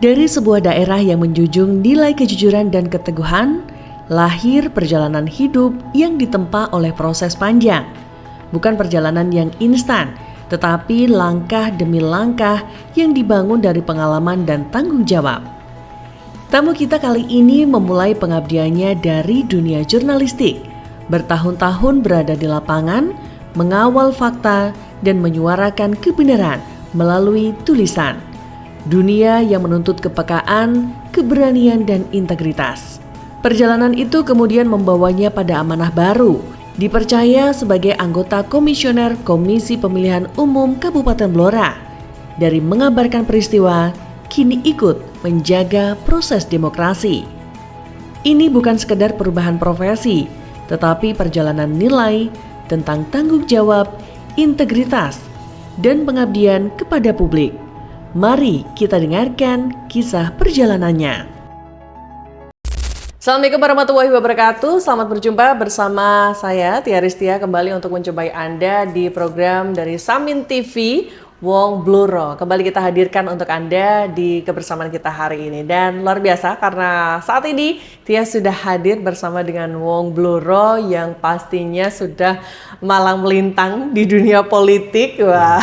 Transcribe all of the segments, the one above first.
Dari sebuah daerah yang menjunjung nilai kejujuran dan keteguhan, lahir perjalanan hidup yang ditempa oleh proses panjang. Bukan perjalanan yang instan, tetapi langkah demi langkah yang dibangun dari pengalaman dan tanggung jawab. Tamu kita kali ini memulai pengabdiannya dari dunia jurnalistik. Bertahun-tahun berada di lapangan, mengawal fakta, dan menyuarakan kebenaran melalui tulisan. Dunia yang menuntut kepekaan, keberanian, dan integritas. Perjalanan itu kemudian membawanya pada amanah baru, dipercaya sebagai anggota komisioner Komisi Pemilihan Umum Kabupaten Blora. Dari mengabarkan peristiwa, kini ikut menjaga proses demokrasi. Ini bukan sekedar perubahan profesi, tetapi perjalanan nilai tentang tanggung jawab, integritas, dan pengabdian kepada publik. Mari kita dengarkan kisah perjalanannya. Assalamualaikum warahmatullahi wabarakatuh. Selamat berjumpa bersama saya Tia Ristia kembali untuk menjumpai Anda di program dari Samin TV Wong Bluro. Kembali kita hadirkan untuk Anda di kebersamaan kita hari ini. Dan luar biasa karena saat ini Tia sudah hadir bersama dengan Wong Bluro yang pastinya sudah malang melintang di dunia politik. Wah,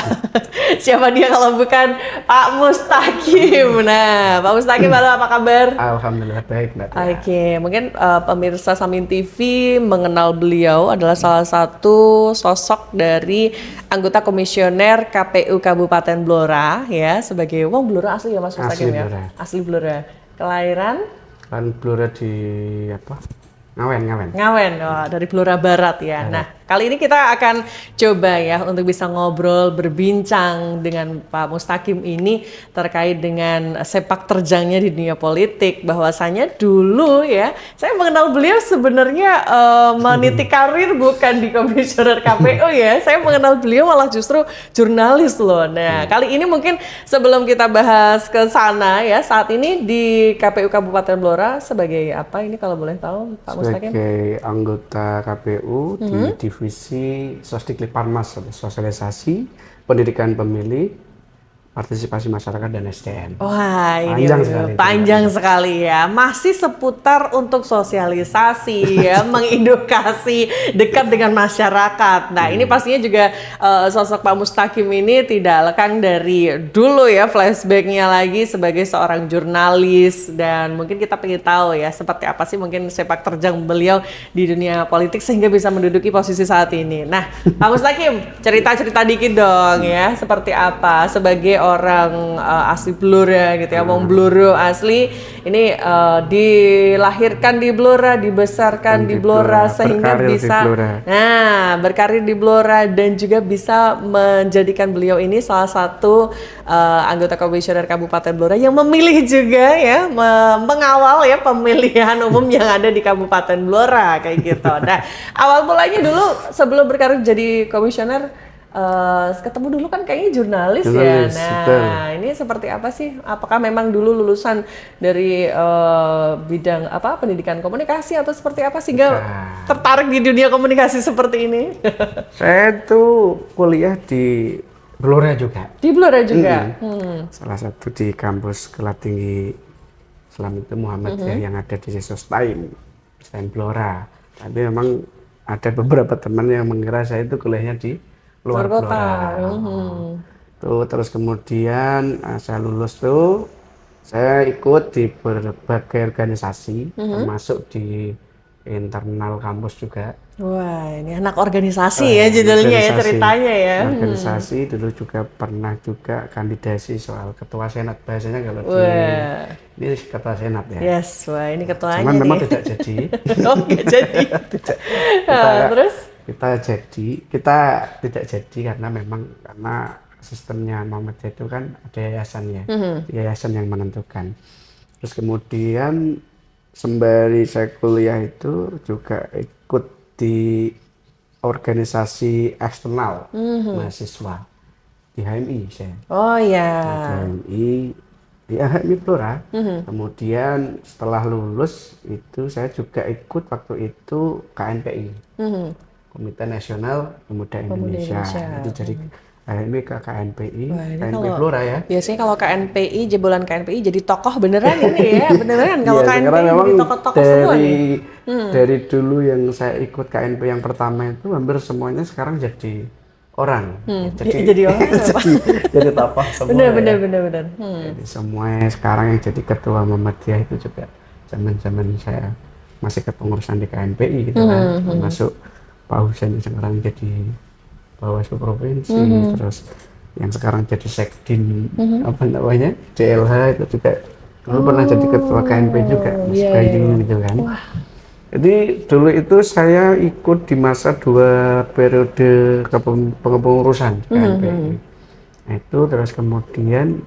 siapa dia kalau bukan Pak Mustaqim. Nah, Pak Mustaqim, halo, apa kabar? Alhamdulillah baik, Mbak. Oke, mungkin pemirsa Samin TV mengenal beliau adalah salah satu sosok dari anggota komisioner KPU Kabupaten Blora ya, sebagai Wong Blora asli ya Mas Mustaqim ya. Blora. Asli Blora. Kelahiran Kan Blora di apa? Ngawen. Ngawen, dari Blora Barat ya. Nah, kali ini kita akan coba ya untuk bisa ngobrol, berbincang dengan Pak Mustaqim ini terkait dengan sepak terjangnya di dunia politik. Bahwasanya dulu ya, saya mengenal beliau sebenarnya meniti karir bukan di komisioner KPU ya. Saya mengenal beliau malah justru jurnalis loh. Nah, kali ini mungkin sebelum kita bahas ke sana ya, saat ini di KPU Kabupaten Blora sebagai apa ini kalau boleh tahu Pak Mustaqim? Sebagai anggota KPU di divisi Sosdikliparmas, sosialisasi, pendidikan pemilih, partisipasi masyarakat dan SDM. Wah, ini panjang sekali ya. Masih seputar untuk sosialisasi ya, mengedukasi, dekat dengan masyarakat. Nah, ini pastinya juga sosok Pak Mustaqim ini tidak lekang dari dulu ya, flashbacknya lagi sebagai seorang jurnalis, dan mungkin kita pengen tahu ya seperti apa sih mungkin sepak terjang beliau di dunia politik sehingga bisa menduduki posisi saat ini. Nah, Pak Mustaqim, cerita-cerita dikit dong ya, seperti apa sebagai orang asli Blora gitu ya, Wong Bluro asli ini dilahirkan di Blora, dibesarkan di Blora sehingga bisa berkarir di Blora dan juga bisa menjadikan beliau ini salah satu anggota komisioner Kabupaten Blora yang memilih juga ya, mengawal ya pemilihan umum yang ada di Kabupaten Blora kayak gitu. Nah, awal mulanya dulu sebelum berkarir jadi komisioner ketemu dulu kan kayaknya jurnalis ya. Nah, betul. Ini seperti apa sih? Apakah memang dulu lulusan dari bidang apa, pendidikan komunikasi atau seperti apa sehingga tertarik di dunia komunikasi seperti ini? Saya tuh kuliah di Blora juga. Di Blora juga. Salah satu di kampus Sekolah Tinggi Islam itu Muhammadiyah yang ada di Sostain Blora. Tapi memang ada beberapa teman yang mengira saya itu kuliahnya di luar kota. Tuh, terus kemudian saya lulus tuh saya ikut di berbagai organisasi termasuk di internal kampus juga. Wah, ini anak organisasi ya judulnya ya, ceritanya ya. Organisasi dulu juga pernah juga kandidasi soal ketua senat, bahasanya kalau ini ketua senat ya. Yes, wah ini ketuanya. Cuman memang tidak jadi. Oh, nggak jadi. Terus? Kita tidak jadi karena sistemnya Muhammadiyah itu kan ada yayasan ya, yayasan yang menentukan. Terus kemudian sembari saya kuliah itu juga ikut di organisasi eksternal mahasiswa di HMI saya. Oh ya. Di HMI Blora. Kemudian setelah lulus itu saya juga ikut waktu itu KNPI. Komite Nasional Pemuda Indonesia. Itu jadi KNP ke KNPI, Wah, ini KNP kalau Blora ya. biasanya kalau KNPI, jebolan KNPI jadi tokoh beneran ini ya, beneran kalau Iya, sekarang KNPI memang jadi tokoh-tokoh semua nih. dari dulu yang saya ikut KNP yang pertama itu hampir semuanya sekarang jadi orang. Jadi orang apa? jadi tokoh semua Bener, ya. bener, bener, bener. Jadi semuanya sekarang yang jadi ketua Muhammadiyah itu juga zaman-zaman saya masih kepengurusan di KNPI gitu kan. Termasuk Pak Husain yang sekarang jadi Bawaslu Provinsi, terus yang sekarang jadi Sekdin apa namanya DLH itu juga dulu pernah jadi ketua KNP juga Mas iya, Bayu gitu kan. Jadi dulu itu saya ikut di masa 2 periode kepengurusan di KNPI. Nah, itu terus kemudian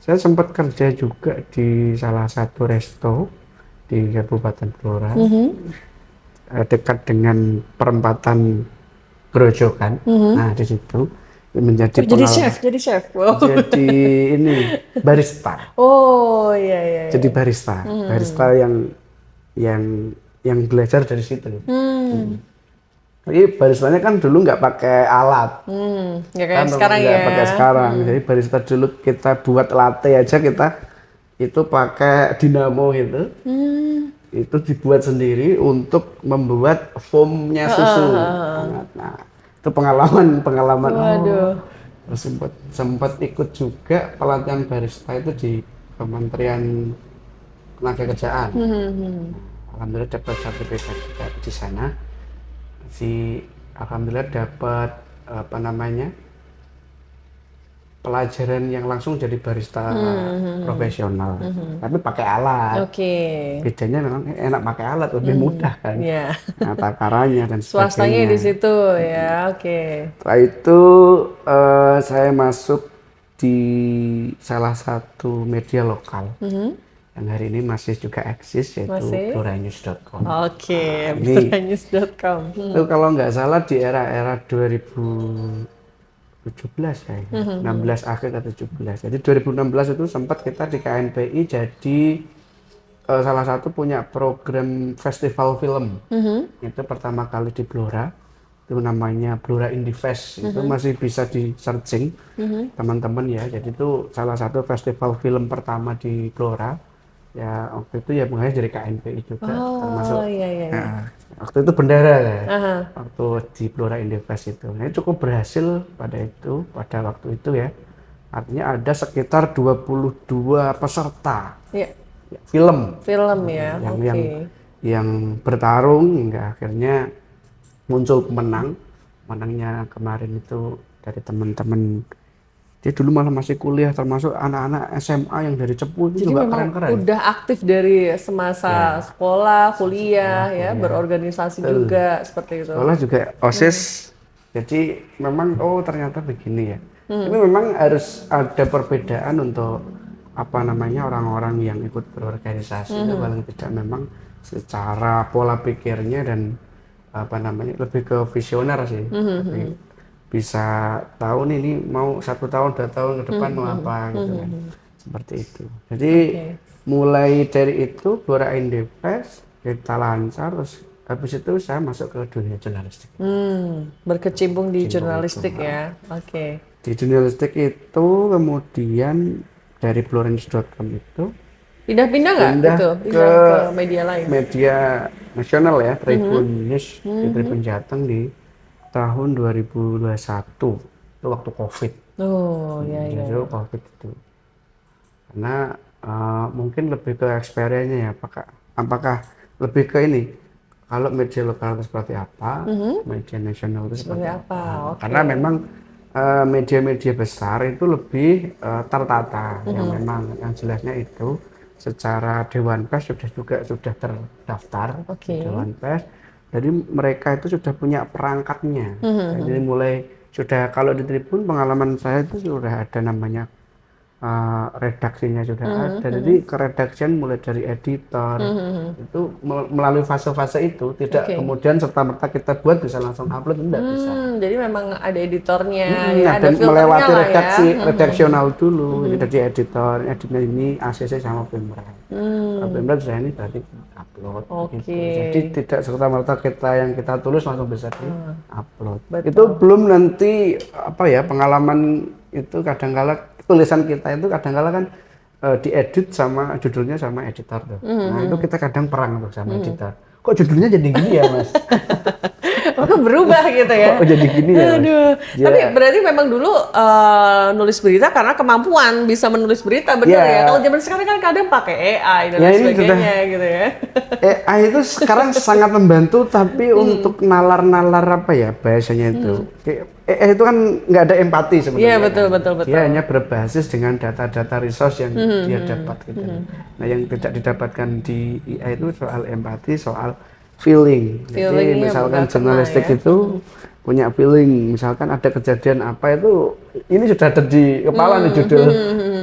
saya sempat kerja juga di salah satu resto di Kabupaten Blora, dekat dengan perempatan Grojogan. Nah, di situ menjadi Jadi chef. Wow. jadi ini barista. Oh, iya, iya. Jadi barista yang belajar dari situ. Jadi baristanya kan dulu nggak pakai alat, Ya kayak kan sekarang nggak ya. pakai sekarang. Jadi barista dulu kita buat latte aja kita itu pakai dinamo itu dibuat sendiri untuk membuat foamnya susu. Nah, itu pengalaman. Waduh. Terus sempat ikut juga pelatihan barista itu di Kementerian Tenaga Kerjaan. Alhamdulillah dapat sertifikat juga di sana. Alhamdulillah dapat apa namanya pelajaran yang langsung jadi barista profesional, tapi pakai alat. Oke. Bedanya memang enak pakai alat, lebih mudah kan. Iya. Nah, takarannya dan Swastanya sebagainya. di situ ya. Oke. Setelah itu saya masuk di salah satu media lokal yang hari ini masih juga eksis, yaitu bloranews.com. Oke, Ini bloranews.com. itu kalau nggak salah di era 2017 ya, 16 akhir atau 17. Jadi 2016 itu sempat kita di KNPI jadi salah satu punya program festival film. Itu pertama kali di Blora. Itu namanya Blora Indie Fest. Itu masih bisa di searching teman-teman ya. Jadi itu salah satu festival film pertama di Blora. Ya waktu itu ya makanya dari KNPI juga termasuk. Iya. Nah, waktu itu bendara ya. Waktu di Blora Indie Fest itu. Nah, cukup berhasil pada waktu itu ya. Artinya ada sekitar 22 peserta. Iya. Film Ya. yang bertarung hingga akhirnya muncul pemenangnya kemarin itu dari teman-teman. Dia dulu malah masih kuliah, termasuk anak-anak SMA yang dari Cepu itu juga keren-keren. Udah aktif dari semasa sekolah, kuliah ya, berorganisasi juga seperti itu. Sekolah juga OSIS. Jadi memang ternyata begini ya. Tapi memang harus ada perbedaan untuk orang-orang yang ikut berorganisasi itu paling tidak memang secara pola pikirnya dan lebih ke visioner sih. Bisa tahu nih ini mau 1 tahun 2 tahun ke depan mau apa gitu kan, seperti itu. Jadi mulai dari itu Blora Indie Fest kita lancar, terus habis itu saya masuk ke dunia jurnalistik. Berkecimpung di jurnalistik ya. Oke. Di jurnalistik itu kemudian dari bloranews.com itu pindah nggak itu ke media lain? Media nasional ya, Tribun News di Tribun Jateng di tahun 2021 itu waktu COVID. Iya. Itu COVID itu. Karena mungkin lebih ke experience-nya ya, apakah lebih ke ini. Kalau media lokal itu seperti apa, media nasional itu seperti apa. Karena memang media-media besar itu lebih tertata, yang jelasnya itu secara Dewan Pers sudah terdaftar di Dewan Pers. Jadi mereka itu sudah punya perangkatnya. Jadi mulai sudah, kalau di Tribun pengalaman saya itu sudah ada namanya redaksinya sudah ada. Jadi keredaksian mulai dari editor itu melalui fase-fase itu tidak kemudian serta-merta kita buat bisa langsung upload, tidak bisa. Jadi memang ada editornya, ada melewati redaksional dulu. Jadi editor ini ACC sama Pemra. Pemra sudah ini berarti upload. upload Oke. gitu. Jadi tidak serta-merta yang kita tulis langsung bisa di-upload. Betul. Itu belum nanti apa ya, pengalaman itu kadang-kala tulisan kita itu kadang-kala kan diedit sama judulnya sama editor tuh. Nah, itu kita kadang perang tuh sama editor. Kok judulnya jadi gini ya, Mas? Oh, berubah gitu ya. Kok jadi gini ya, Mas? Aduh. Ya. Tapi berarti memang dulu nulis berita karena kemampuan bisa menulis berita, benar Ya. ya. Kalau zaman sekarang kan kadang pakai AI dan Ya, lain ini sebagainya gitu ya. AI itu sekarang sangat membantu, tapi untuk nalar-nalar apa ya bahasanya itu. AI itu kan nggak ada empati sebenarnya. Iya, betul, kan. betul. Dia hanya berbasis dengan data-data resource yang dia dapat gitu. Nah, yang tidak didapatkan di AI itu soal empati, soal feeling. Jadi Feelingnya misalkan udah kena jurnalistik ya. itu punya feeling, misalkan ada kejadian apa itu, ini sudah ada di kepala nih judul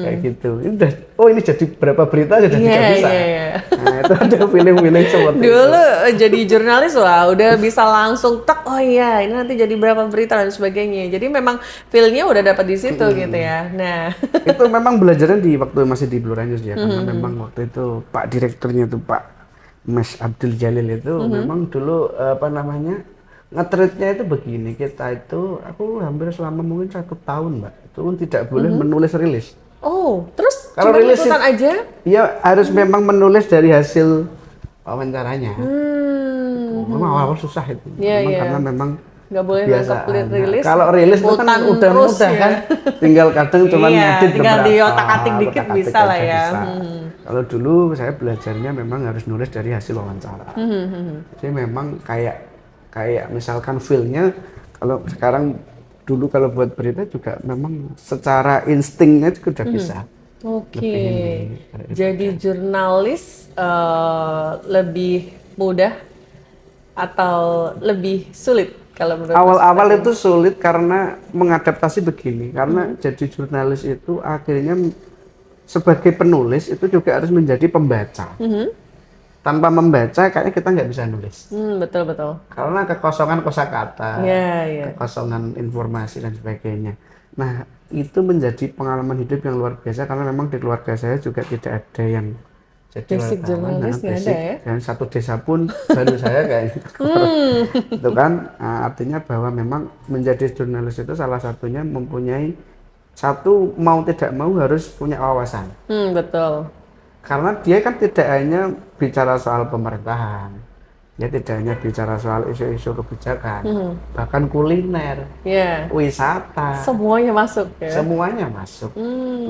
kayak gitu. Ini udah, oh ini jadi berapa berita sudah tidak bisa. Iya. Nah, itu ada feeling-feeling seperti itu. Dulu jadi jurnalis wah udah bisa langsung tek, oh iya ini nanti jadi berapa berita dan sebagainya. Jadi memang feel-nya udah dapat di situ gitu ya. Nah, Itu memang belajarnya di waktu masih di Blora News ya, karena memang waktu itu Pak Direkturnya itu Pak Mas Abdul Jalil itu memang dulu apa namanya, nge-treatnya itu begini, kita itu, aku hampir selama mungkin 1 tahun Mbak, itu pun tidak boleh menulis rilis. oh terus Kalau cuma rilis ikutan aja? Iya, harus memang menulis dari hasil wawancaranya. Memang awal-awal susah itu. Iya, memang iya. karena memang Nggak boleh kebiasaan. nangkep rilis. Kalau rilis itu kan ikutan udah terus mudah ya. kan. Tinggal kadang cuma Iya, ngedit tinggal beberapa, diotak-atik dikit otak-atik bisa lah aja ya. bisa. Kalau dulu saya belajarnya memang harus nulis dari hasil wawancara. Jadi memang kayak misalkan feel-nya, kalau sekarang dulu kalau buat berita juga memang secara instingnya juga udah bisa. Oke, jadi jurnalis lebih mudah atau lebih sulit kalau menurut Mas Awal-awal Tadi? itu sulit karena mengadaptasi begini, karena jadi jurnalis itu akhirnya sebagai penulis itu juga harus menjadi pembaca. Tanpa membaca kayaknya kita nggak bisa nulis. Betul. Karena kekosongan kosakata, Iya. kekosongan informasi dan sebagainya. Nah, itu menjadi pengalaman hidup yang luar biasa karena memang di keluarga saya juga tidak ada yang jadi Basic wartawan. jurnalis nggak ada ya? Dan satu desa pun baru saya kayak gitu. Itu kan artinya bahwa memang menjadi jurnalis itu salah satunya mempunyai satu, mau tidak mau harus punya wawasan. Betul. Karena dia kan tidak hanya bicara soal pemerintahan, dia tidak hanya bicara soal isu-isu kebijakan, bahkan kuliner, Iya. wisata, Semuanya masuk ya. semuanya masuk.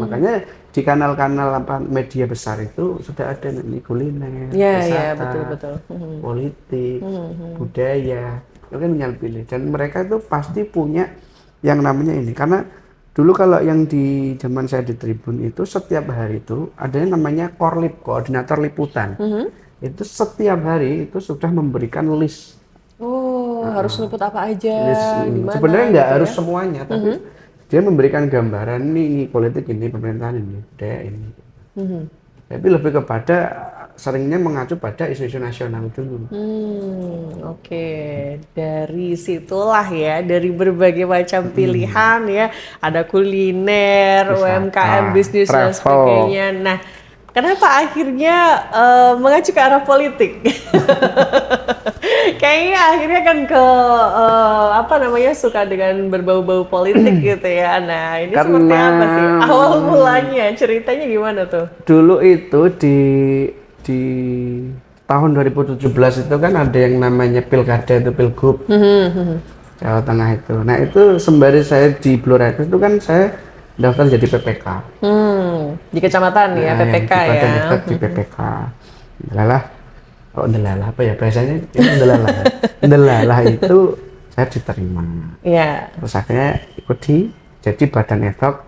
Makanya di kanal-kanal apa media besar itu sudah ada nih kuliner, Iya, wisata, betul. politik, budaya, itu kan tinggal pilih. Dan mereka itu pasti punya yang namanya ini, karena dulu kalau yang di zaman saya di Tribun itu setiap hari itu ada yang namanya Korlip, koordinator liputan. Itu setiap hari itu sudah memberikan list. Oh, harus liput apa aja, di mana? Sebenarnya nggak gitu harus ya? semuanya, tapi dia memberikan gambaran ini politik ini, pemerintahan ini, budaya ini. Tapi lebih kepada seringnya mengacu pada isu-isu nasional dulu. Oke, dari situlah ya, dari berbagai macam pilihan ya, ada kuliner, Wisata, UMKM, bisnis dan travel. sebagainya. Nah, kenapa akhirnya mengacu ke arah politik? Kayaknya akhirnya kan ke apa namanya, suka dengan berbau-bau politik gitu ya. Nah, ini seperti apa sih awal mulanya? Ceritanya gimana tuh? Dulu itu di tahun 2017 itu kan ada yang namanya pilkada itu, pilgub Jawa Tengah itu. Nah, itu sembari saya di Blora itu kan saya daftar jadi PPK. Di kecamatan ya, PPK yang di ya. Badan Diklat di PPK. Delalah, delalah apa ya bahasanya? Itu delalah. Delalah itu saya diterima. Iya. Terus akhirnya ikut jadi Badan Ad hoc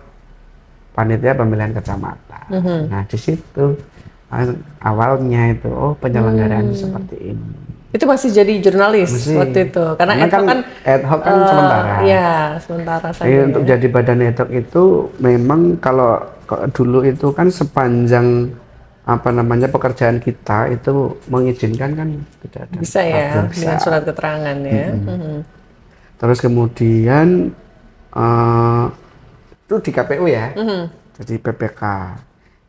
panitia pemilihan kecamatan. Nah, di situ awalnya itu penyelenggaraan seperti ini. Itu masih jadi jurnalis Masih. waktu itu, karena ad hoc kan ad hoc kan sementara. Iya, sementara saja. Jadi untuk jadi badan ad hoc itu memang kalau dulu itu kan sepanjang apa namanya pekerjaan kita itu mengizinkan kan tidak ada. Bisa ya, Bisa. dengan surat keterangan ya. Terus kemudian itu di KPU ya, jadi PPK.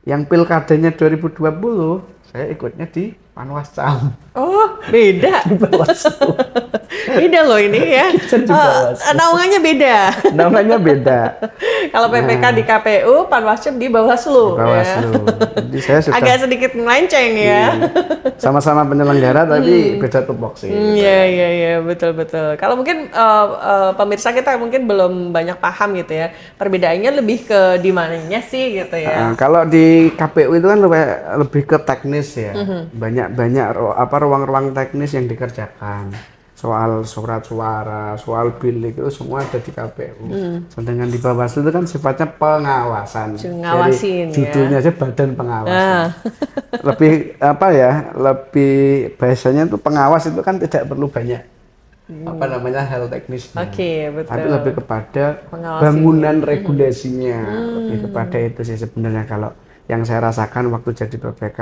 Yang pilkadanya 2020 saya ikutnya di Panwascam. Oh, beda. Di Bawaslu. Beda loh ini ya. Di Bawaslu. Naungannya beda. Namanya beda. Kalau PPK di KPU, Panwascam di Bawaslu. Di Bawaslu. Jadi saya sudah Agak sedikit melenceng ya. iya, sama-sama penyelenggara tapi beda tupoksi. Iya, betul. Kalau mungkin pemirsa kita mungkin belum banyak paham gitu ya. Perbedaannya lebih ke di mananya sih gitu ya. Kalau di KPU itu kan lebih ke teknis ya. Banyak ruang-ruang teknis yang dikerjakan. Soal surat suara, soal bilik itu semua ada di KPU. Sedangkan di Bawaslu itu kan sifatnya pengawasan. Ngawasin. Jadi judulnya aja badan pengawasan. Ah. Lebih lebih biasanya itu pengawas itu kan tidak perlu banyak hal teknisnya. Oke, betul. Tapi lebih kepada Pengawasin. bangunan regulasinya. Lebih kepada itu sih sebenarnya kalau yang saya rasakan waktu jadi PPK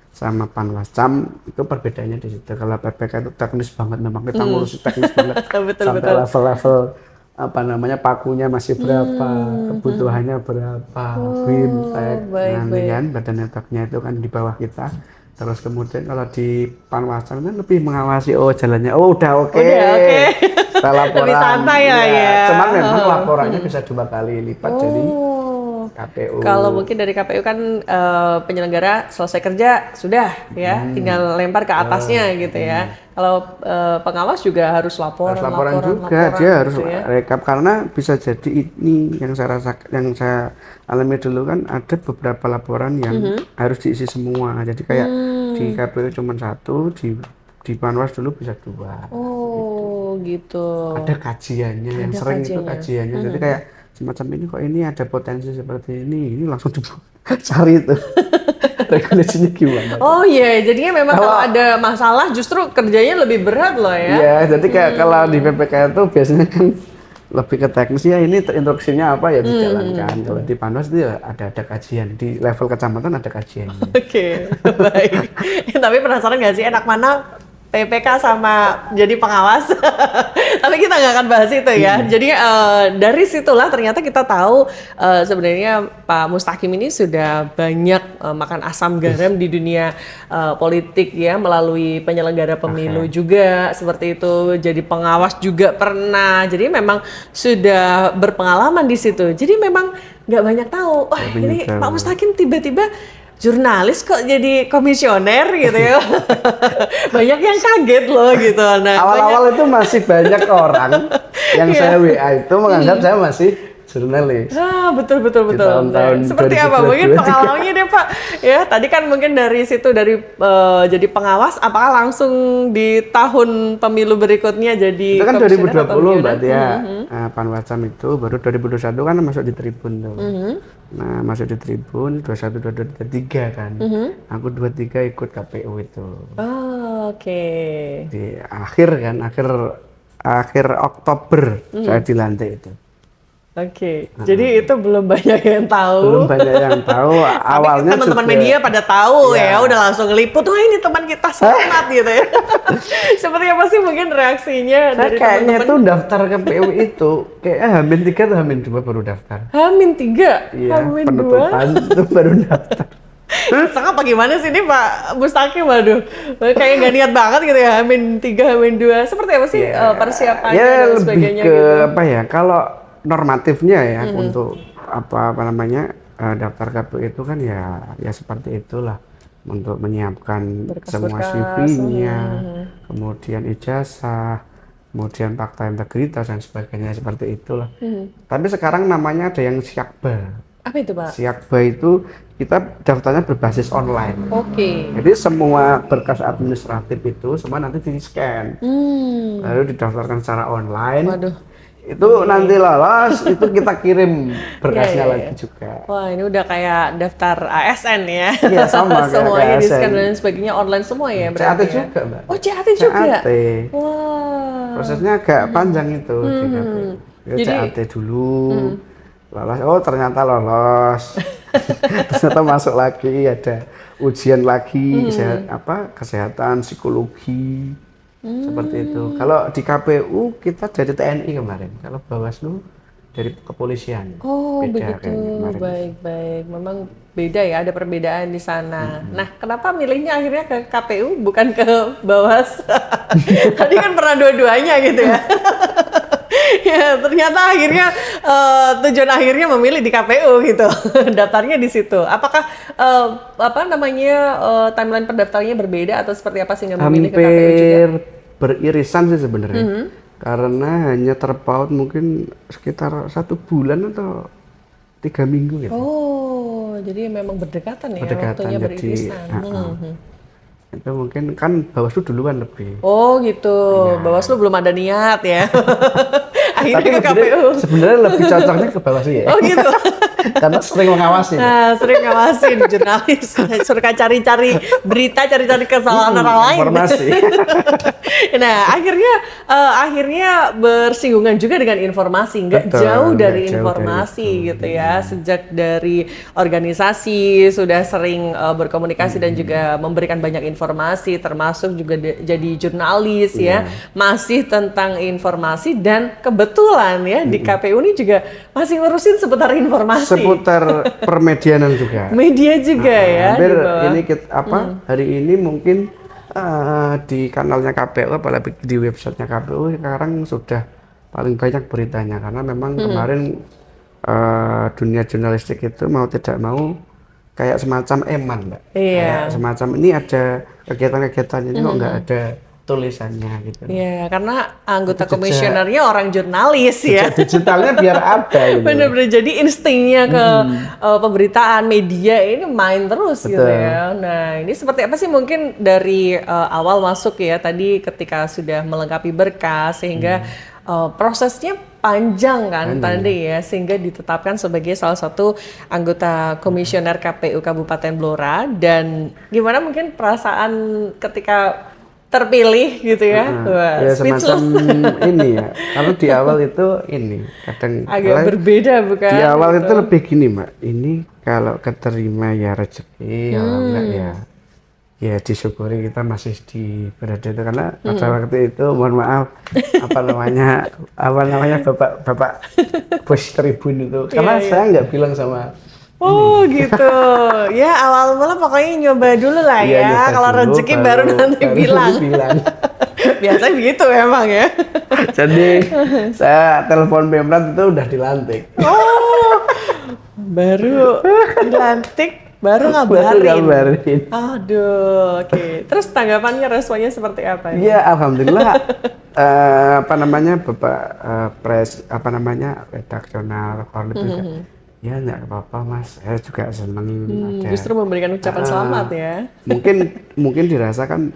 sama Panwascam itu perbedaannya di situ. Kalau PPK itu teknis banget, memang kita ngurus teknis banget sampai level-level pakunya masih berapa, kebutuhannya berapa, BIM, nanti kan badan networknya itu kan di bawah kita. Terus kemudian kalau di Panwascam kan lebih mengawasi jalannya, udah oke. Kita laporan. Lebih santai ya. Cuman memang laporannya bisa 2 kali lipat dari KPU. Kalau mungkin dari KPU kan penyelenggara selesai kerja sudah ya, tinggal lempar ke atasnya gitu ya. Kalau pengawas juga harus laporan juga, dia harus gitu ya. rekap karena bisa jadi ini yang saya rasakan, yang saya alami dulu kan ada beberapa laporan yang harus diisi semua. Jadi kayak di KPU cuma 1, di Panwas dulu bisa 2. Oh, gitu. Ada kajiannya, yang sering itu kajiannya. Jadi kayak semacam ini kok ini ada potensi seperti ini langsung cari itu regulasinya gimana. Oh iya, jadinya memang kalau ada masalah justru kerjanya lebih berat loh ya. Iya, jadi kayak kalau di PPK itu biasanya kan lebih ke teknis ya, ini instruksinya apa ya dijalankan. Kalau di Panwas itu ya ada kajian, di level kecamatan ada kajiannya. Oke, baik. Tapi penasaran nggak sih enak mana PPK sama jadi pengawas? Tapi kita nggak akan bahas itu ya. Jadi dari situlah ternyata kita tahu sebenarnya Pak Mustaqim ini sudah banyak makan asam garam di dunia politik ya, melalui penyelenggara pemilu juga seperti itu. Jadi pengawas juga pernah. Jadi memang sudah berpengalaman di situ. Jadi memang nggak banyak tahu. Wah, ini Pak Mustaqim tiba-tiba jurnalis kok jadi komisioner gitu ya. Banyak yang kaget loh gitu. Nah, awal-awal itu masih banyak orang yang saya WA itu menganggap saya masih jurnalis. Betul. Tahun-tahun seperti apa? Mungkin pengalamannya deh Pak. Ya, tadi kan mungkin dari situ jadi pengawas, apakah langsung di tahun pemilu berikutnya jadi itu kan 2020 berarti ya. Panwascam itu baru 2021 kan masuk di Tribun tuh. Nah, masuk di Tribun 21, 22, 23 kan. Aku 23 ikut KPU itu. Oke. Di akhir Oktober saya dilantik itu. Oke, jadi itu belum banyak yang tahu. Belum banyak yang tahu. Awalnya teman-teman media pada tahu ya, udah langsung ngeliput. Wah, ini teman kita selamat gitu ya. Seperti apa sih mungkin reaksinya saya dari kayaknya teman-teman? tuh daftar KPU itu kayaknya H-3 atau H-2 baru daftar. H-3, Iya, H-2. penutupan itu baru daftar. Setengah apa gimana sih ini Pak Mustaqim? Waduh, kayak nggak niat banget gitu ya, H-3, H-2. Seperti apa sih persiapannya dan lebih sebagainya ke gitu? apa ya, kalau normatifnya ya untuk daftar KPU itu kan ya seperti itulah, untuk menyiapkan semua CV-nya, kemudian ijazah, kemudian fakta integritas dan sebagainya seperti itulah. Tapi sekarang namanya ada yang Siakba. Apa itu Pak? Siakba itu kita daftarnya berbasis online. Oke. Jadi semua berkas administratif itu semua nanti di-scan, lalu didaftarkan secara online. Waduh. Itu nanti lolos, itu kita kirim berkasnya lagi juga. Wah, ini udah kayak daftar ASN ya. Iya, sama kayak semuanya ASN. di-scan dan sebagainya online semua ya CAT berarti ya? juga, Mbak. Oh, CAT juga? CAT. Wah. Prosesnya agak panjang itu di KPU. Jadi CAT dulu, lolos, ternyata lolos. Ternyata masuk lagi, ada ujian lagi, kesehatan, psikologi. Seperti itu. Kalau di KPU kita dari TNI kemarin. Kalau Bawaslu dari kepolisian. Oh, Beda begitu. kayaknya kemarin. Baik-baik. Memang beda ya, ada perbedaan di sana. Nah, kenapa milihnya akhirnya ke KPU bukan ke Bawas? Tadi kan pernah dua-duanya gitu ya. Ya, ternyata akhirnya tujuan akhirnya memilih di KPU gitu. Daftarnya di situ. Apakah apa namanya timeline pendaftarannya berbeda atau seperti apa sehingga memilih ke KPU juga? Hampir beririsan sih sebenarnya. Karena hanya terpaut mungkin sekitar 1 bulan atau 3 minggu gitu. Oh, jadi memang berdekatan ya, Berdekatan, waktunya jadi, beririsan. Itu mungkin kan Bawaslu duluan lebih. Oh gitu, Bawaslu belum ada niat ya. Akhirnya ke Tapi KPU. sebenarnya lebih cocoknya ke Bawaslu ya. Oh gitu. Karena sering mengawasi. Nah, sering ngawasin jurnalis, suruh cari-cari berita, cari-cari kesalahan orang lain. Informasi. Nah, akhirnya bersinggungan juga dengan informasi, nggak Betul, jauh nggak dari jauh dari informasi itu. gitu ya. Sejak dari organisasi sudah sering berkomunikasi dan juga memberikan banyak informasi, termasuk juga jadi jurnalis ya, masih tentang informasi dan kebetulan ya di KPU ini juga masih ngurusin seputar informasi. Seputar permedianan juga. Media juga ya. Hampir di bawah. ini hari ini mungkin di kanalnya KPU, apalagi di websitenya KPU sekarang sudah paling banyak beritanya, karena memang kemarin dunia jurnalistik itu mau tidak mau kayak semacam eman, Mbak. Iya. Kayak semacam ini ada kegiatan-kegiatan ini kok nggak ada tulisannya gitu. Iya, karena anggota komisionernya orang jurnalis ya. Digitalnya biar ada gitu. Bener-bener jadi instingnya ke pemberitaan media ini main terus gitu ya. Nah, ini seperti apa sih mungkin dari awal masuk ya tadi ketika sudah melengkapi berkas sehingga prosesnya panjang kan tadi ya, sehingga ditetapkan sebagai salah satu anggota komisioner KPU Kabupaten Blora. Dan gimana mungkin perasaan ketika terpilih gitu ya? Wah, Ya speechless. semacam ini ya, karena di awal itu ini kadang Agak berbeda bukan? di awal itu lebih gini, Mbak, ini kalau keterima ya rezeki, kalau enggak ya disyukuri kita masih berada itu, karena pada waktu itu mohon maaf apa namanya bapak bos tribun itu, karena saya nggak bilang sama. Oh gitu, ya awal mula pokoknya nyoba dulu lah Iya, ya, nyoba kalau dulu, rezeki baru nanti bilang. Biasanya begitu memang ya. Jadi saya telepon Pemrat itu udah dilantik. Oh, baru dilantik, baru ngabarin. Aduh, oke. Terus tanggapannya, responnya seperti apa? Iya, alhamdulillah. Bapak redaksional Korlip juga. Ya nggak apa-apa Mas, saya juga seneng. Justru memberikan ucapan selamat ya. Mungkin dirasakan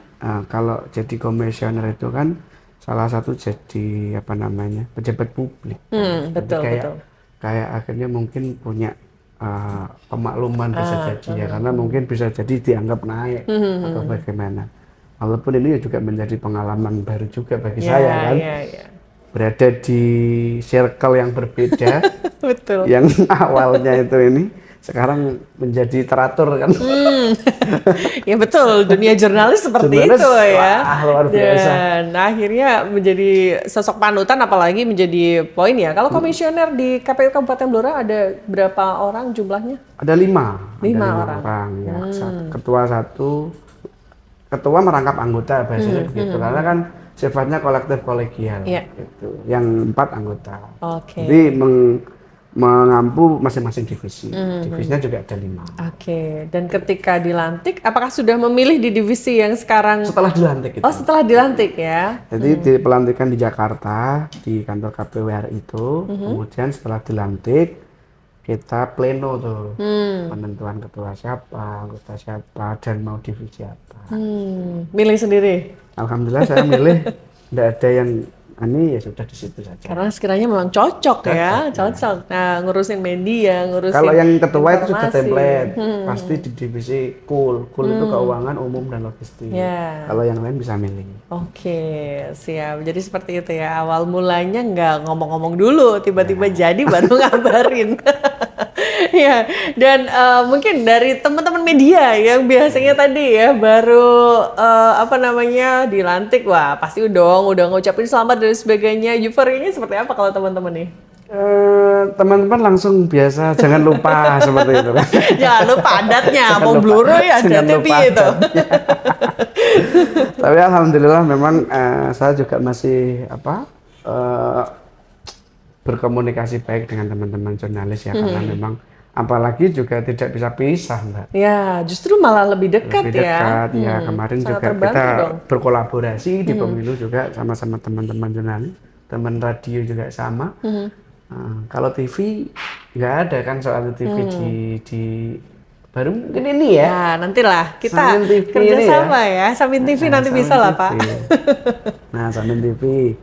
kalau jadi komisioner itu kan salah satu jadi pejabat publik. Betul. Kayak akhirnya mungkin punya pemakluman bisa jadi ya, karena mungkin bisa jadi dianggap naik atau bagaimana. Walaupun ini juga menjadi pengalaman baru juga bagi saya kan. Berada di circle yang berbeda. Betul. Yang awalnya itu ini sekarang menjadi teratur kan. Ya betul, dunia jurnalis seperti itu ya. Wah, luar biasa. Dan akhirnya menjadi sosok panutan, apalagi menjadi poin ya. Kalau komisioner di KPU Kabupaten Blora ada berapa orang jumlahnya? Ada 5. 5 orang. Ya. Ketua merangkap anggota bahasanya begitu, karena kan sifatnya kolektif kolegial gitu. Yang 4 anggota. Jadi mengampu masing-masing divisi. Divisinya juga ada 5. Dan ketika dilantik, apakah sudah memilih di divisi yang sekarang? Setelah dilantik itu. Oh, setelah dilantik ya. Jadi di pelantikan di Jakarta di kantor KPU RI itu, kemudian setelah dilantik kita pleno tuh, penentuan ketua siapa, anggota siapa, dan mau divisi apa. Milih sendiri? Alhamdulillah saya milih, tidak ada yang ini, ya sudah di situ saja. Karena sekiranya memang cocok ya, cocok. Nah, ngurusin media, ngurusin kalau yang ketua informasi. itu sudah template, pasti di divisi KUL itu keuangan umum dan logistik. Kalau yang lain bisa milih. Siap. Jadi seperti itu ya, awal mulanya nggak ngomong-ngomong dulu, tiba-tiba jadi baru ngabarin. Ya, dan mungkin dari teman-teman media yang biasanya tadi ya baru dilantik, wah pasti udah ngucapin selamat dan sebagainya. Euforianya seperti apa kalau teman-teman nih? Teman-teman langsung biasa jangan lupa seperti itu. Jangan lupa adatnya, Jangan mau lupa- bluro ya jangan ada lupa TV itu. Tapi alhamdulillah memang saya juga masih berkomunikasi baik dengan teman-teman jurnalis ya, karena memang apalagi juga tidak bisa pisah, Mbak. Ya, justru malah lebih dekat Lebih ya. dekat ya. Kemarin Sangat juga terbantu kita dong. berkolaborasi di pemilu juga sama-sama teman-teman jurnalis, teman radio juga sama. Kalau TV nggak ada kan, soal TV di baru mungkin ini ya. Ya, nantilah kita Samin TV ini kerjasama ya. Samin TV nanti Samin bisa lah, TV. Pak. Nah, Samin TV.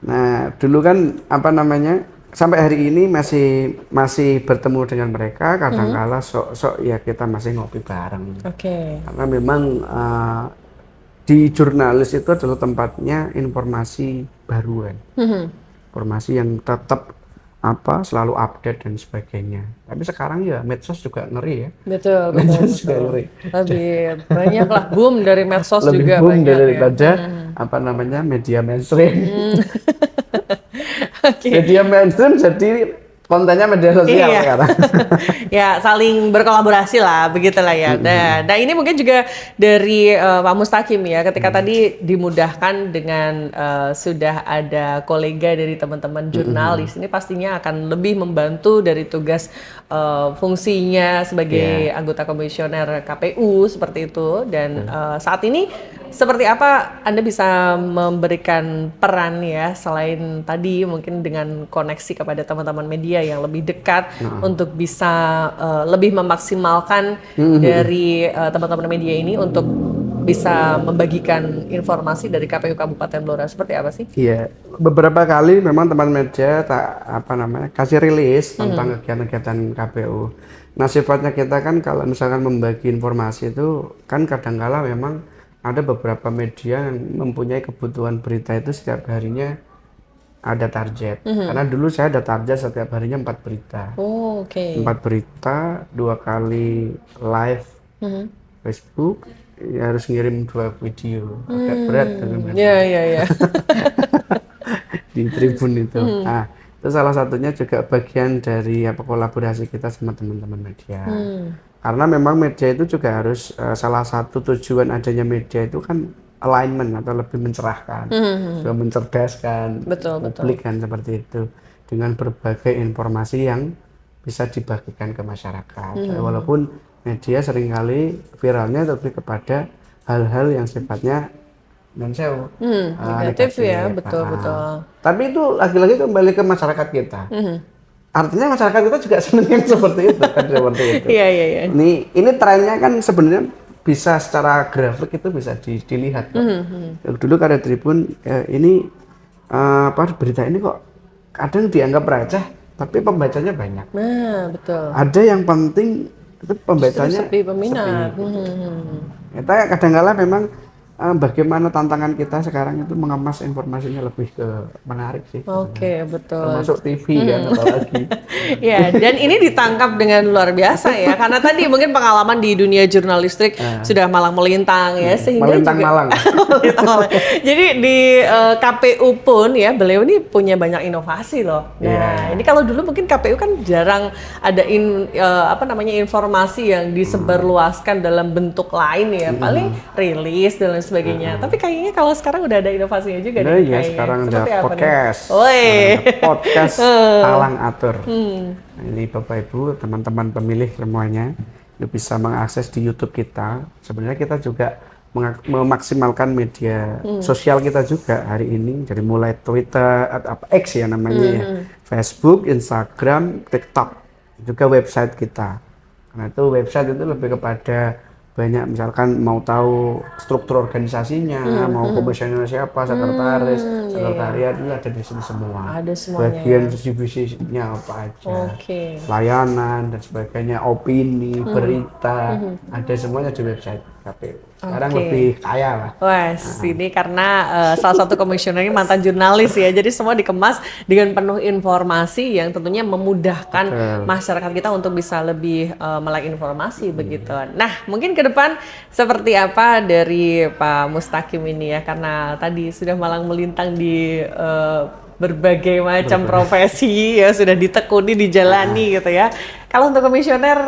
Nah, dulu kan apa namanya, sampai hari ini masih bertemu dengan mereka. Kadang-kala sok-sok ya kita masih ngopi bareng. Oke. Karena memang di jurnalis itu adalah tempatnya informasi baruan, informasi yang tetap selalu update dan sebagainya. Tapi sekarang ya medsos juga ngeri ya. Betul, Medsos juga betul. ngeri. Lebih banyak lah boom dari medsos Lebih juga boom banyak ya. daripada media mainstream. Oke. Media mainstream jadi kontennya media sosial Iya. sekarang. Ya, saling berkolaborasi lah, begitulah ya. Nah, ini mungkin juga dari Pak Mustaqim ya, ketika tadi dimudahkan dengan sudah ada kolega dari teman-teman jurnalis, ini pastinya akan lebih membantu dari tugas fungsinya sebagai anggota komisioner KPU seperti itu. Dan saat ini seperti apa Anda bisa memberikan peran ya, selain tadi mungkin dengan koneksi kepada teman-teman media yang lebih dekat untuk bisa lebih memaksimalkan dari teman-teman media ini untuk bisa membagikan informasi dari KPU Kabupaten Blora, seperti apa sih? Iya, beberapa kali memang teman media kasih rilis tentang kegiatan-kegiatan KPU. Nah, sifatnya kita kan kalau misalkan membagi informasi itu kan kadang-kala memang ada beberapa media yang mempunyai kebutuhan berita itu setiap harinya ada target. Karena dulu saya ada target setiap harinya 4 berita. Oh, oke. 4 berita, 2 kali live Facebook, ya harus ngirim 2 video. Agak berat dengan Ya. di Tribun itu. Nah, itu salah satunya juga bagian dari kolaborasi kita sama teman-teman media. Karena memang media itu juga harus salah satu tujuan adanya media itu kan alignment atau lebih mencerahkan, juga mencerdaskan publik kan, seperti itu, dengan berbagai informasi yang bisa dibagikan ke masyarakat. Walaupun media seringkali viralnya lebih kepada hal-hal yang sifatnya negatif ya, betul. Tapi itu lagi-lagi kembali ke masyarakat kita. Artinya masyarakat kita juga senang yang seperti itu kan, seperti itu. Iya. Ini trennya kan sebenarnya bisa secara grafik itu bisa dilihat. Dulu karena Tribun ini berita ini kok kadang dianggap receh, tapi pembacanya banyak. Nah, betul. Ada yang penting itu pembacanya sepi peminat. Kita kadang-kala memang bagaimana tantangan kita sekarang itu mengemas informasinya lebih ke menarik sih. Oke, betul. Termasuk TV kan apalagi. Ya, dan ini ditangkap dengan luar biasa ya, karena tadi mungkin pengalaman di dunia jurnalistik sudah malang melintang ya, sehingga Melintang juga Malang. Melintang Malang. Jadi di KPU pun ya, beliau ini punya banyak inovasi loh. Nah, ini kalau dulu mungkin KPU kan jarang ada informasi yang disebarluaskan dalam bentuk lain ya, paling rilis dan lain sebagainya. Tapi kayaknya kalau sekarang udah ada inovasinya juga Nah, nih. iya, sekarang ada Seperti apa nih? podcast. Woi. Podcast Alang Atur. Nah, ini Bapak Ibu, teman-teman pemilih semuanya, lu bisa mengakses di YouTube kita. Sebenarnya kita juga memaksimalkan media sosial kita juga hari ini, dari mulai Twitter atau X ya namanya ya, Facebook, Instagram, TikTok, juga website kita. Karena itu website itu lebih kepada banyak, misalkan mau tahu struktur organisasinya, mau komisioner siapa, sekretaris, sekretariat, itu ada di sini semua. Ada semuanya. Bagian distribusinya apa aja, layanan dan sebagainya, opini, berita, ada semuanya di website KPU. Sekarang lebih kaya lah. Wah, ini karena salah satu komisioner ini mantan jurnalis ya, jadi semua dikemas dengan penuh informasi yang tentunya memudahkan masyarakat kita untuk bisa lebih melek informasi begitu. Nah, mungkin ke depan seperti apa dari Pak Mustaqim ini ya, karena tadi sudah malang melintang di berbagai macam profesi ya sudah ditekuni, dijalani gitu ya. Kalau untuk komisioner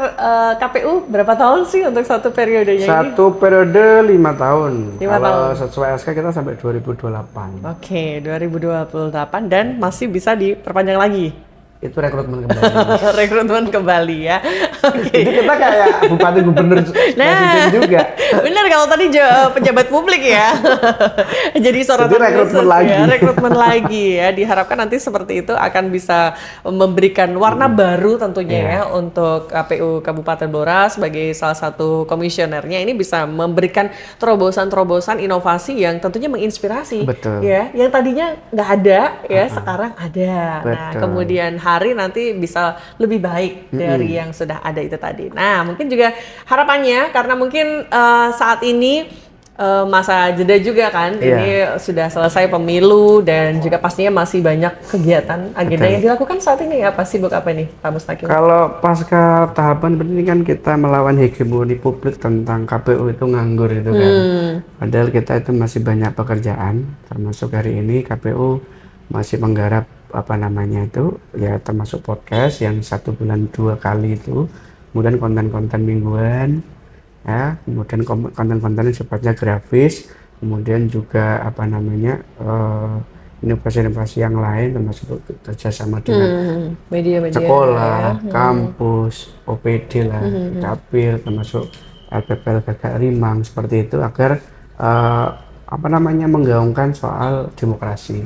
KPU berapa tahun sih untuk satu periodenya ini? Satu periode 5 tahun. 5 Kalau tahun. sesuai SK kita sampai 2028. Oke, 2028 dan masih bisa diperpanjang lagi. Itu rekrutmen kembali. Rekrutmen kembali ya. Oke. Jadi kita kayak bupati gubernur presiden juga. Benar kalau tadi pejabat publik ya. Jadi sorotan Jadi rekrutmen khusus lagi. ya, rekrutmen lagi ya. Diharapkan nanti seperti itu akan bisa memberikan warna baru tentunya ya untuk KPU Kabupaten Blora sebagai salah satu komisionernya ini bisa memberikan terobosan-terobosan inovasi yang tentunya menginspirasi. Betul. Ya, yang tadinya nggak ada ya sekarang ada. Nah, Betul. kemudian hari nanti bisa lebih baik dari yang sudah ada itu tadi. Nah, mungkin juga harapannya karena mungkin saat ini masa jeda juga kan, ini sudah selesai pemilu dan juga pastinya masih banyak kegiatan agenda yang dilakukan saat ini. Apa sibuk apa nih Pak Mustaqim? Kalau pasca tahapan ini kan kita melawan hegemoni publik tentang KPU itu nganggur itu kan. Padahal kita itu masih banyak pekerjaan, termasuk hari ini KPU masih menggarap apa namanya itu ya termasuk podcast yang 1 bulan 2 kali itu, kemudian konten-konten mingguan ya, kemudian konten-konten yang sifatnya grafis, kemudian juga apa namanya inovasi-inovasi yang lain termasuk kerjasama dengan Media-media sekolah, kampus, OPD lah, dapil, termasuk LPP Rimang seperti itu agar apa namanya menggaungkan soal demokrasi.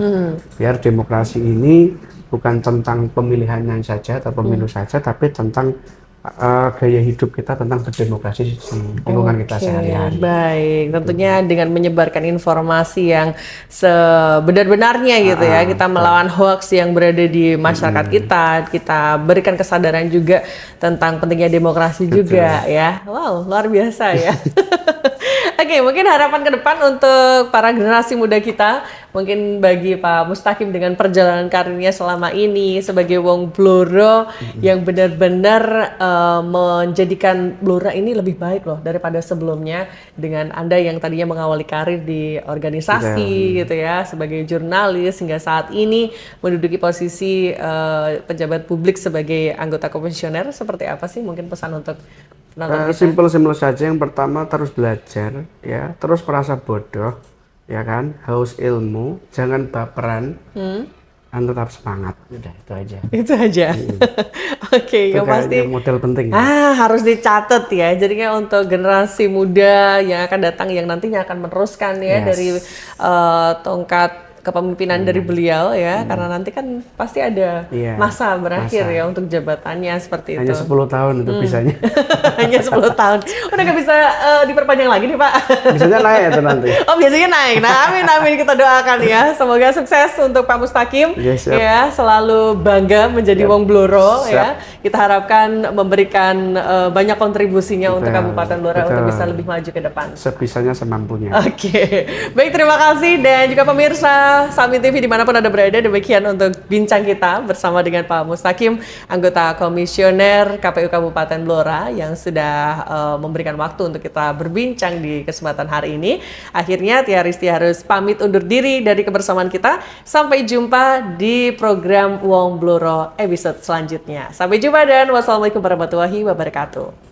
Biar demokrasi ini bukan tentang pemilihannya saja atau pemilu saja, tapi tentang gaya hidup kita tentang berdemokrasi di lingkungan kita sehari-hari. Baik, tentunya dengan menyebarkan informasi yang sebenar-benarnya gitu ya, kita melawan hoax yang berada di masyarakat kita berikan kesadaran juga tentang pentingnya demokrasi juga ya. Wow, luar biasa ya. Oke, mungkin harapan ke depan untuk para generasi muda kita, mungkin bagi Pak Mustaqim dengan perjalanan karirnya selama ini sebagai wong Blora yang benar-benar menjadikan Blora ini lebih baik loh daripada sebelumnya, dengan Anda yang tadinya mengawali karir di organisasi gitu ya, sebagai jurnalis hingga saat ini menduduki posisi pejabat publik sebagai anggota komisioner. Seperti apa sih mungkin pesan untuk Simpel saja. Yang pertama terus belajar ya, terus merasa bodoh ya kan, haus ilmu, jangan baperan, dan tetap semangat. Udah itu aja. Itu aja. Oke, yang pasti model penting. Harus dicatat ya. Jadinya untuk generasi muda yang akan datang yang nantinya akan meneruskan ya dari tongkat kepemimpinan dari beliau ya, karena nanti kan pasti ada masa berakhir ya untuk jabatannya seperti itu. Hanya 10 tahun itu bisanya. Hanya 10 tahun. Udah gak bisa diperpanjang lagi nih Pak? Biasanya naik itu nanti. Oh biasanya naik. Nah amin kita doakan ya. Semoga sukses untuk Pak Mustaqim. Ya, selalu bangga menjadi wong Blora ya. Kita harapkan memberikan banyak kontribusinya untuk Kabupaten Blora untuk bisa lebih maju ke depan. Sebisanya semampunya. Oke. Baik, terima kasih dan juga pemirsa Samin TV dimanapun Anda berada, demikian untuk bincang kita bersama dengan Pak Mustaqim, anggota komisioner KPU Kabupaten Blora yang sudah memberikan waktu untuk kita berbincang di kesempatan hari ini. Akhirnya Tia Risti harus pamit undur diri dari kebersamaan kita. Sampai jumpa di program Wong Blora episode selanjutnya. Sampai jumpa dan wassalamualaikum warahmatullahi wabarakatuh.